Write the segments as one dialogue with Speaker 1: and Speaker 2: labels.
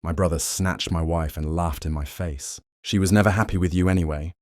Speaker 1: My brother snatched my wife and laughed in my face. She was never happy with you anyway.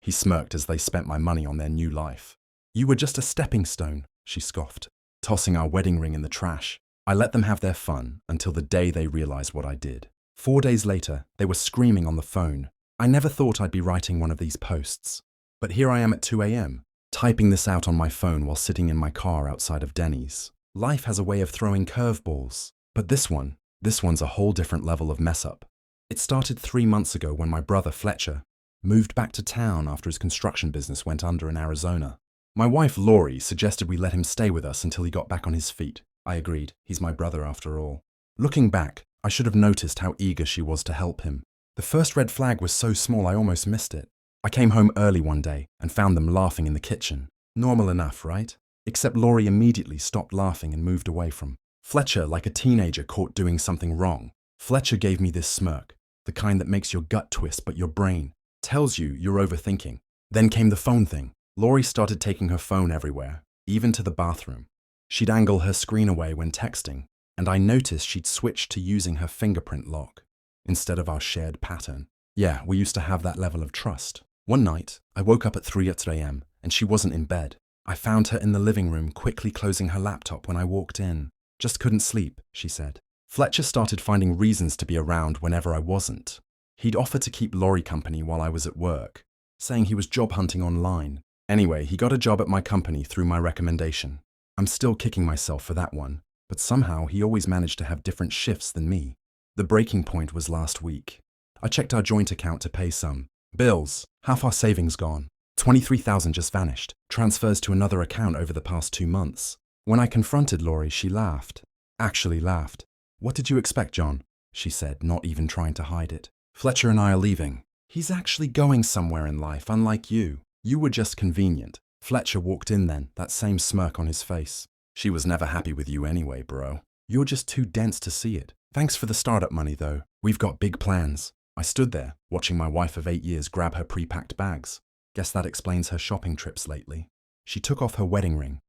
Speaker 1: He smirked as they spent my money on their new life. You were just a stepping stone, she scoffed, tossing our wedding ring in the trash. I let them have their fun until the day they realized what I did. 4 days later, they were screaming on the phone. I never thought I'd be writing one of these posts. But here I am at 2 a.m., typing this out on my phone while sitting in my car outside of Denny's. Life has a way of throwing curveballs. But this one's a whole different level of mess up. It started 3 months ago when my brother Fletcher moved back to town after his construction business went under in Arizona. My wife Laurie suggested we let him stay with us until he got back on his feet. I agreed. He's my brother after all. Looking back, I should have noticed how eager she was to help him. The first red flag was so small I almost missed it. I came home early one day and found them laughing in the kitchen. Normal enough, right? Except Laurie immediately stopped laughing and moved away from Fletcher like a teenager caught doing something wrong. Fletcher gave me this smirk, the kind that makes your gut twist but your brain tells you you're overthinking. Then came the phone thing. Laurie started taking her phone everywhere, even to the bathroom. She'd angle her screen away when texting, and I noticed she'd switched to using her fingerprint lock instead of our shared pattern. Yeah, we used to have that level of trust. One night, I woke up at 3 a.m. and she wasn't in bed. I found her in the living room quickly closing her laptop when I walked in. Just couldn't sleep, she said. Fletcher started finding reasons to be around whenever I wasn't. He'd offer to keep Laurie company while I was at work, saying he was job hunting online. Anyway, he got a job at my company through my recommendation. I'm still kicking myself for that one, but somehow he always managed to have different shifts than me. The breaking point was last week. I checked our joint account to pay some bills. Half our savings gone. $23,000 just vanished. Transfers to another account over the past 2 months. When I confronted Laurie, she laughed. Actually laughed. What did you expect, John? She said, not even trying to hide it. Fletcher and I are leaving. He's actually going somewhere in life, unlike you. You were just convenient. Fletcher walked in then, that same smirk on his face. She was never happy with you anyway, bro. You're just too dense to see it. Thanks for the startup money, though. We've got big plans. I stood there, watching my wife of 8 years grab her pre-packed bags. Guess that explains her shopping trips lately. She took off her wedding ring,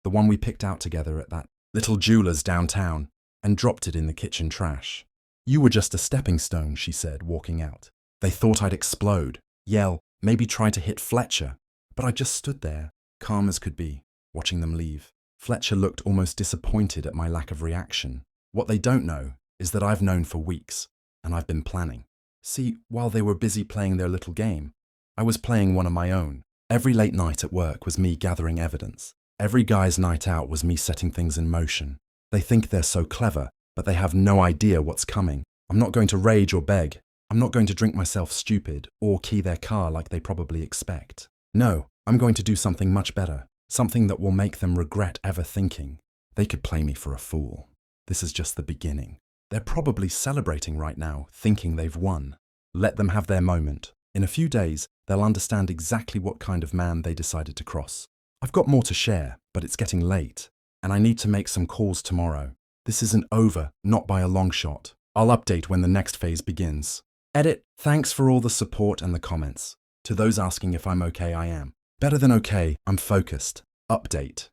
Speaker 1: the one we picked out together at that little jeweler's downtown, and dropped it in the kitchen trash. You were just a stepping stone, she said, walking out. They thought I'd explode, yell, maybe try to hit Fletcher. But I just stood there, calm as could be, watching them leave. Fletcher looked almost disappointed at my lack of reaction. What they don't know is that I've known for weeks, and I've been planning. See, while they were busy playing their little game, I was playing one of my own. Every late night at work was me gathering evidence. Every guy's night out was me setting things in motion. They think they're so clever, but they have no idea what's coming. I'm not going to rage or beg. I'm not going to drink myself stupid or key their car like they probably expect. No, I'm going to do something much better. Something that will make them regret ever thinking. They could play me for a fool. This is just the beginning. They're probably celebrating right now, thinking they've won. Let them have their moment. In a few days, they'll understand exactly what kind of man they decided to cross. I've got more to share, but it's getting late, and I need to make some calls tomorrow. This isn't over, not by a long shot. I'll update when the next phase begins. Edit, thanks for all the support and the comments. To those asking if I'm okay, I am. Better than okay, I'm focused. Update.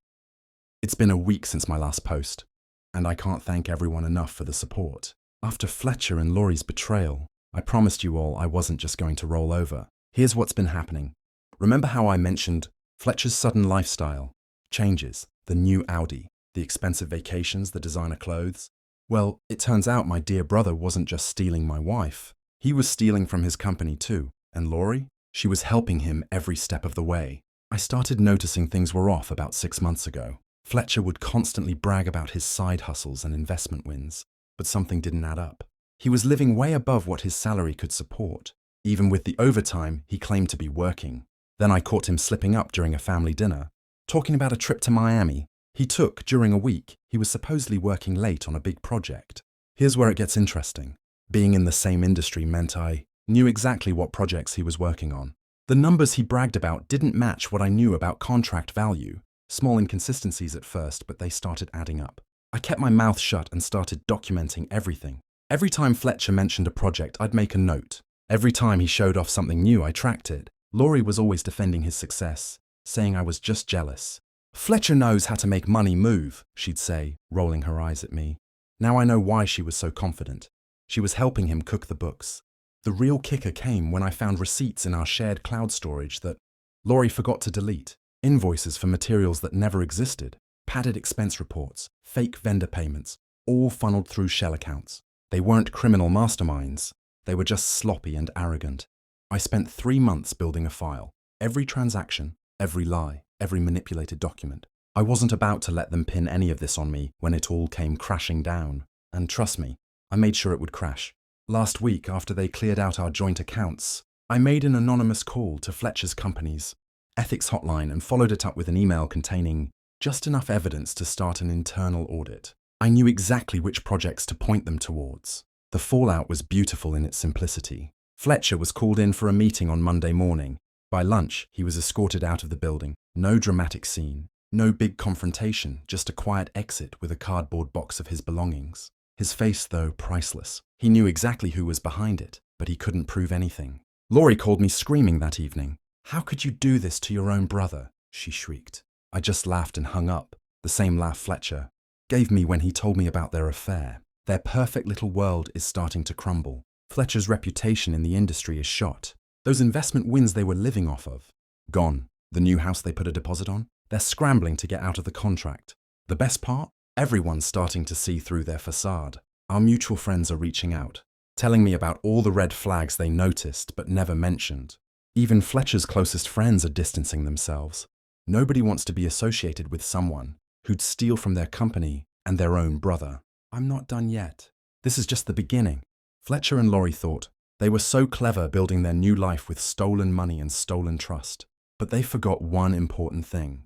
Speaker 1: It's been a week since my last post, and I can't thank everyone enough for the support. After Fletcher and Laurie's betrayal, I promised you all I wasn't just going to roll over. Here's what's been happening. Remember how I mentioned Fletcher's sudden lifestyle, changes, the new Audi, the expensive vacations, the designer clothes? Well, it turns out my dear brother wasn't just stealing my wife. He was stealing from his company too. And Laurie? She was helping him every step of the way. I started noticing things were off about 6 months ago. Fletcher would constantly brag about his side hustles and investment wins, but something didn't add up. He was living way above what his salary could support, even with the overtime he claimed to be working. Then I caught him slipping up during a family dinner, talking about a trip to Miami he took during a week he was supposedly working late on a big project. Here's where it gets interesting. Being in the same industry meant I knew exactly what projects he was working on. The numbers he bragged about didn't match what I knew about contract value. Small inconsistencies at first, but they started adding up. I kept my mouth shut and started documenting everything. Every time Fletcher mentioned a project, I'd make a note. Every time he showed off something new, I tracked it. Laurie was always defending his success, saying I was just jealous. Fletcher knows how to make money move, she'd say, rolling her eyes at me. Now I know why she was so confident. She was helping him cook the books. The real kicker came when I found receipts in our shared cloud storage that Laurie forgot to delete. Invoices for materials that never existed, padded expense reports, fake vendor payments, all funneled through shell accounts. They weren't criminal masterminds. They were just sloppy and arrogant. I spent 3 months building a file. Every transaction, every lie, every manipulated document. I wasn't about to let them pin any of this on me when it all came crashing down. And trust me, I made sure it would crash. Last week, after they cleared out our joint accounts, I made an anonymous call to Fletcher's company's ethics hotline and followed it up with an email containing just enough evidence to start an internal audit. I knew exactly which projects to point them towards. The fallout was beautiful in its simplicity. Fletcher was called in for a meeting on Monday morning. By lunch, he was escorted out of the building. No dramatic scene, no big confrontation, just a quiet exit with a cardboard box of his belongings. His face, though, priceless. He knew exactly who was behind it, but he couldn't prove anything. Laurie called me screaming that evening. "How could you do this to your own brother?" she shrieked. I just laughed and hung up, the same laugh Fletcher gave me when he told me about their affair. Their perfect little world is starting to crumble. Fletcher's reputation in the industry is shot. Those investment wins they were living off of, gone. The new house they put a deposit on, they're scrambling to get out of the contract. The best part? Everyone's starting to see through their facade. Our mutual friends are reaching out, telling me about all the red flags they noticed but never mentioned. Even Fletcher's closest friends are distancing themselves. Nobody wants to be associated with someone who'd steal from their company and their own brother. I'm not done yet. This is just the beginning. Fletcher and Laurie thought they were so clever building their new life with stolen money and stolen trust. But they forgot one important thing.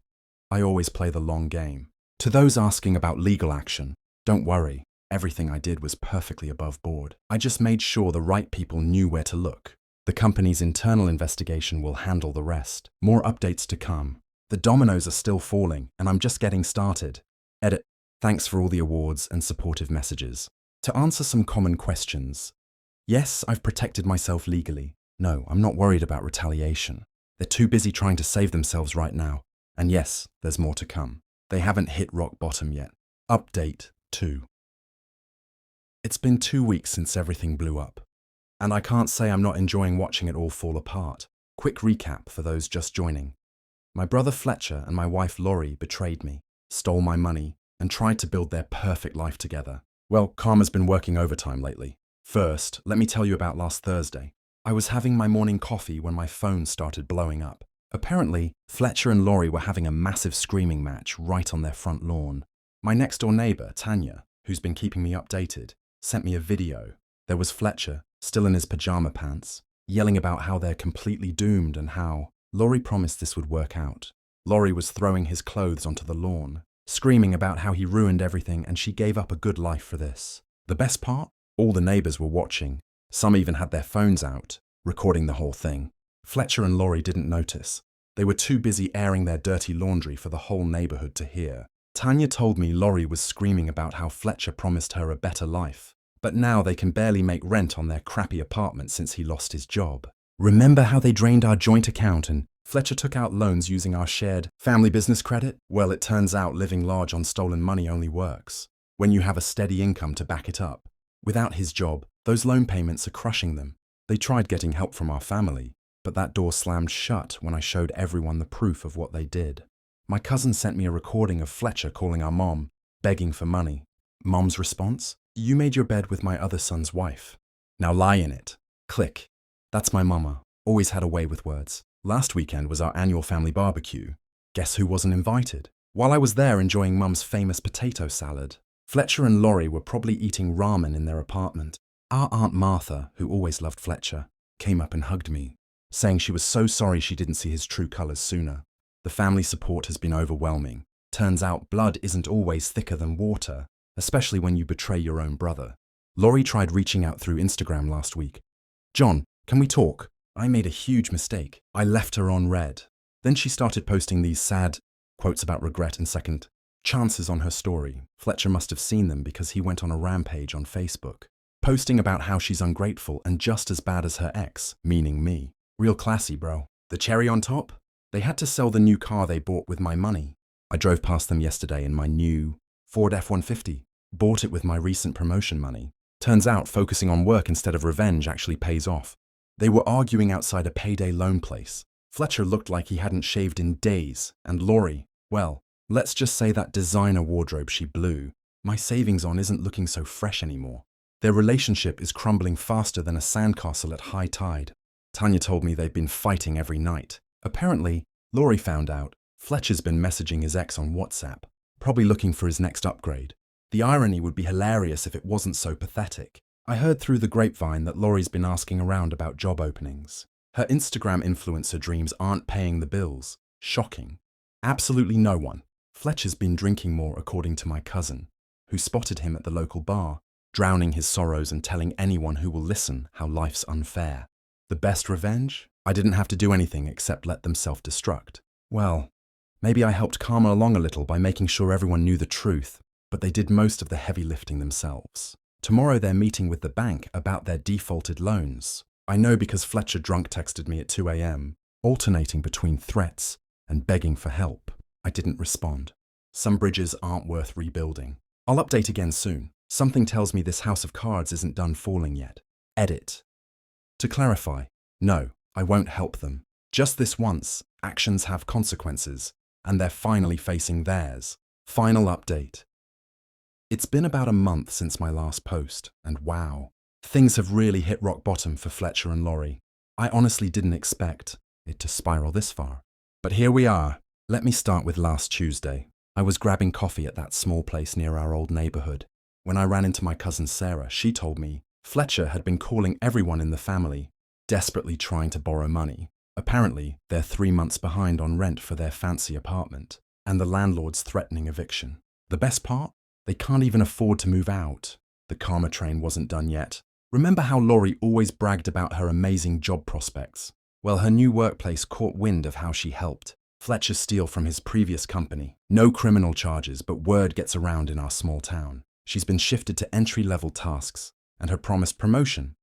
Speaker 1: I always play the long game. To those asking about legal action, don't worry. Everything I did was perfectly above board. I just made sure the right people knew where to look. The company's internal investigation will handle the rest. More updates to come. The dominoes are still falling, and I'm just getting started. Edit. Thanks for all the awards and supportive messages. To answer some common questions. Yes, I've protected myself legally. No, I'm not worried about retaliation. They're too busy trying to save themselves right now. And yes, there's more to come. They haven't hit rock bottom yet. Update 2. It's been 2 weeks since everything blew up. And I can't say I'm not enjoying watching it all fall apart. Quick recap for those just joining. My brother Fletcher and my wife Laurie betrayed me, stole my money, and tried to build their perfect life together. Well, karma's been working overtime lately. First, let me tell you about last Thursday. I was having my morning coffee when my phone started blowing up. Apparently, Fletcher and Laurie were having a massive screaming match right on their front lawn. My next-door neighbor, Tanya, who's been keeping me updated, sent me a video. There was Fletcher, still in his pajama pants, yelling about how they're completely doomed and how Laurie promised this would work out. Laurie was throwing his clothes onto the lawn, screaming about how he ruined everything and she gave up a good life for this. The best part? All the neighbors were watching. Some even had their phones out, recording the whole thing. Fletcher and Laurie didn't notice. They were too busy airing their dirty laundry for the whole neighborhood to hear. Tanya told me Laurie was screaming about how Fletcher promised her a better life, but now they can barely make rent on their crappy apartment since he lost his job. Remember how they drained our joint account and Fletcher took out loans using our shared family business credit? Well, it turns out living large on stolen money only works when you have a steady income to back it up. Without his job, those loan payments are crushing them. They tried getting help from our family, but that door slammed shut when I showed everyone the proof of what they did. My cousin sent me a recording of Fletcher calling our mom, begging for money. Mom's response? "You made your bed with my other son's wife. Now lie in it." Click. That's my mama. Always had a way with words. Last weekend was our annual family barbecue. Guess who wasn't invited? While I was there enjoying Mum's famous potato salad, Fletcher and Laurie were probably eating ramen in their apartment. Our Aunt Martha, who always loved Fletcher, came up and hugged me, saying she was so sorry she didn't see his true colors sooner. The family support has been overwhelming. Turns out blood isn't always thicker than water, especially when you betray your own brother. Laurie tried reaching out through Instagram last week. "John, can we talk? I made a huge mistake. I left her on red." Then she started posting these sad quotes about regret and second chances on her story. Fletcher must have seen them because he went on a rampage on Facebook, posting about how she's ungrateful and just as bad as her ex, meaning me. Real classy, bro. The cherry on top? They had to sell the new car they bought with my money. I drove past them yesterday in my new Ford F-150. Bought it with my recent promotion money. Turns out focusing on work instead of revenge actually pays off. They were arguing outside a payday loan place. Fletcher looked like he hadn't shaved in days, and Laurie, well, let's just say that designer wardrobe she blew, my savings on isn't looking so fresh anymore. Their relationship is crumbling faster than a sandcastle at high tide. Tanya told me they've been fighting every night. Apparently, Laurie found out Fletcher's been messaging his ex on WhatsApp, probably looking for his next upgrade. The irony would be hilarious if it wasn't so pathetic. I heard through the grapevine that Laurie's been asking around about job openings. Her Instagram influencer dreams aren't paying the bills. Shocking. Absolutely no one. Fletcher's been drinking more, according to my cousin, who spotted him at the local bar, drowning his sorrows and telling anyone who will listen how life's unfair. The best revenge? I didn't have to do anything except let them self-destruct. Well, maybe I helped Karma along a little by making sure everyone knew the truth, but they did most of the heavy lifting themselves. Tomorrow they're meeting with the bank about their defaulted loans. I know because Fletcher drunk texted me at 2 a.m., alternating between threats and begging for help. I didn't respond. Some bridges aren't worth rebuilding. I'll update again soon. Something tells me this house of cards isn't done falling yet. Edit. To clarify, no, I won't help them. Just this once, actions have consequences, and they're finally facing theirs. Final update. It's been about a month since my last post, and wow, things have really hit rock bottom for Fletcher and Laurie. I honestly didn't expect it to spiral this far. But here we are. Let me start with last Tuesday. I was grabbing coffee at that small place near our old neighborhood. When I ran into my cousin Sarah, she told me Fletcher had been calling everyone in the family, desperately trying to borrow money. Apparently, they're 3 months behind on rent for their fancy apartment, and the landlord's threatening eviction. The best part? They can't even afford to move out. The karma train wasn't done yet. Remember how Laurie always bragged about her amazing job prospects? Well, her new workplace caught wind of how she helped Fletcher steal from his previous company. No criminal charges, but word gets around in our small town. She's been shifted to entry-level tasks, and her promised promotion,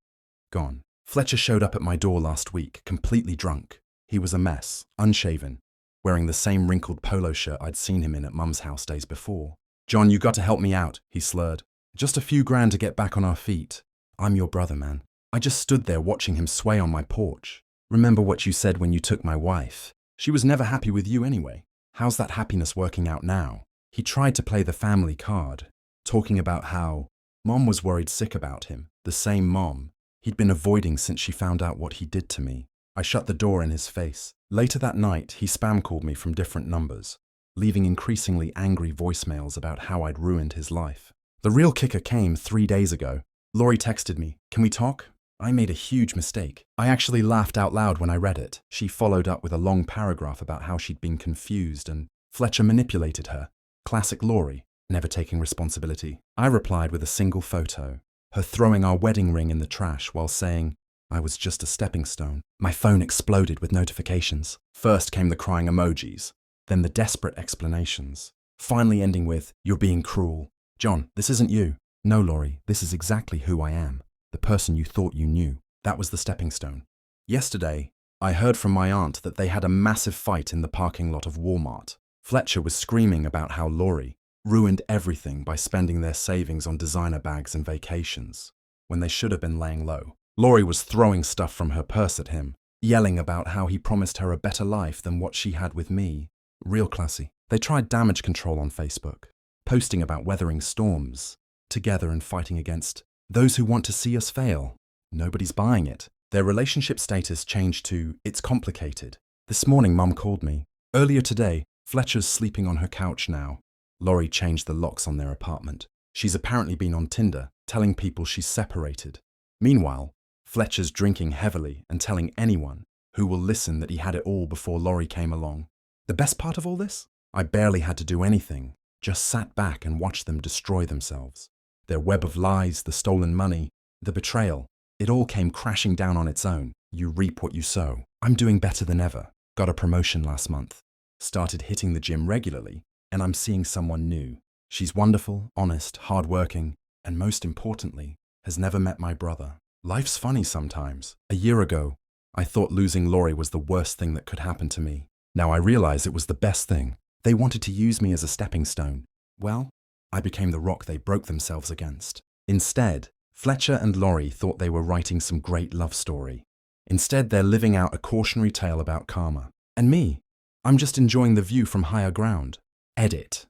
Speaker 1: gone. Fletcher showed up at my door last week, completely drunk. He was a mess, unshaven, wearing the same wrinkled polo shirt I'd seen him in at Mum's house days before. "John, you got to help me out," he slurred. "Just a few grand to get back on our feet. I'm your brother, man." I just stood there watching him sway on my porch. "Remember what you said when you took my wife? She was never happy with you anyway. How's that happiness working out now?" He tried to play the family card, talking about how Mom was worried sick about him, the same Mom he'd been avoiding since she found out what he did to me. I shut the door in his face. Later that night, he spam called me from different numbers, leaving increasingly angry voicemails about how I'd ruined his life. The real kicker came 3 days ago. Laurie texted me, "Can we talk?" I made a huge mistake. I actually laughed out loud when I read it. She followed up with a long paragraph about how she'd been confused and Fletcher manipulated her. Classic Laurie, never taking responsibility. I replied with a single photo, her throwing our wedding ring in the trash while saying, "I was just a stepping stone." My phone exploded with notifications. First came the crying emojis, then the desperate explanations, finally ending with, "You're being cruel. John, this isn't you." "No, Laurie, this is exactly who I am. The person you thought you knew." That was the stepping stone. Yesterday, I heard from my aunt that they had a massive fight in the parking lot of Walmart. Fletcher was screaming about how Laurie ruined everything by spending their savings on designer bags and vacations, when they should have been laying low. Laurie was throwing stuff from her purse at him, yelling about how he promised her a better life than what she had with me. Real classy. They tried damage control on Facebook, posting about weathering storms together and fighting against those who want to see us fail. Nobody's buying it. Their relationship status changed to, "It's complicated." This morning, Mum called me. Earlier today, Fletcher's sleeping on her couch now. Laurie changed the locks on their apartment. She's apparently been on Tinder, telling people she's separated. Meanwhile, Fletcher's drinking heavily and telling anyone who will listen that he had it all before Laurie came along. The best part of all this? I barely had to do anything, just sat back and watched them destroy themselves. Their web of lies, the stolen money, the betrayal, it all came crashing down on its own. You reap what you sow. I'm doing better than ever. Got a promotion last month. Started hitting the gym regularly, and I'm seeing someone new. She's wonderful, honest, hardworking, and most importantly, has never met my brother. Life's funny sometimes. A year ago, I thought losing Laurie was the worst thing that could happen to me. Now I realize it was the best thing. They wanted to use me as a stepping stone. Well, I became the rock they broke themselves against. Instead, Fletcher and Laurie thought they were writing some great love story. Instead, they're living out a cautionary tale about karma. And me, I'm just enjoying the view from higher ground. Edit.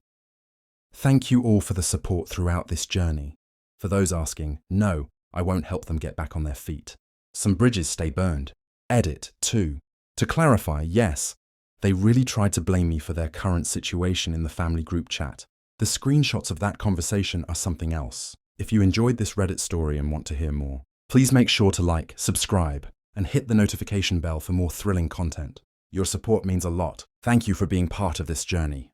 Speaker 1: Thank you all for the support throughout this journey. For those asking, no, I won't help them get back on their feet. Some bridges stay burned. Edit 2. To clarify, yes, they really tried to blame me for their current situation in the family group chat. The screenshots of that conversation are something else. If you enjoyed this Reddit story and want to hear more, please make sure to like, subscribe, and hit the notification bell for more thrilling content. Your support means a lot. Thank you for being part of this journey.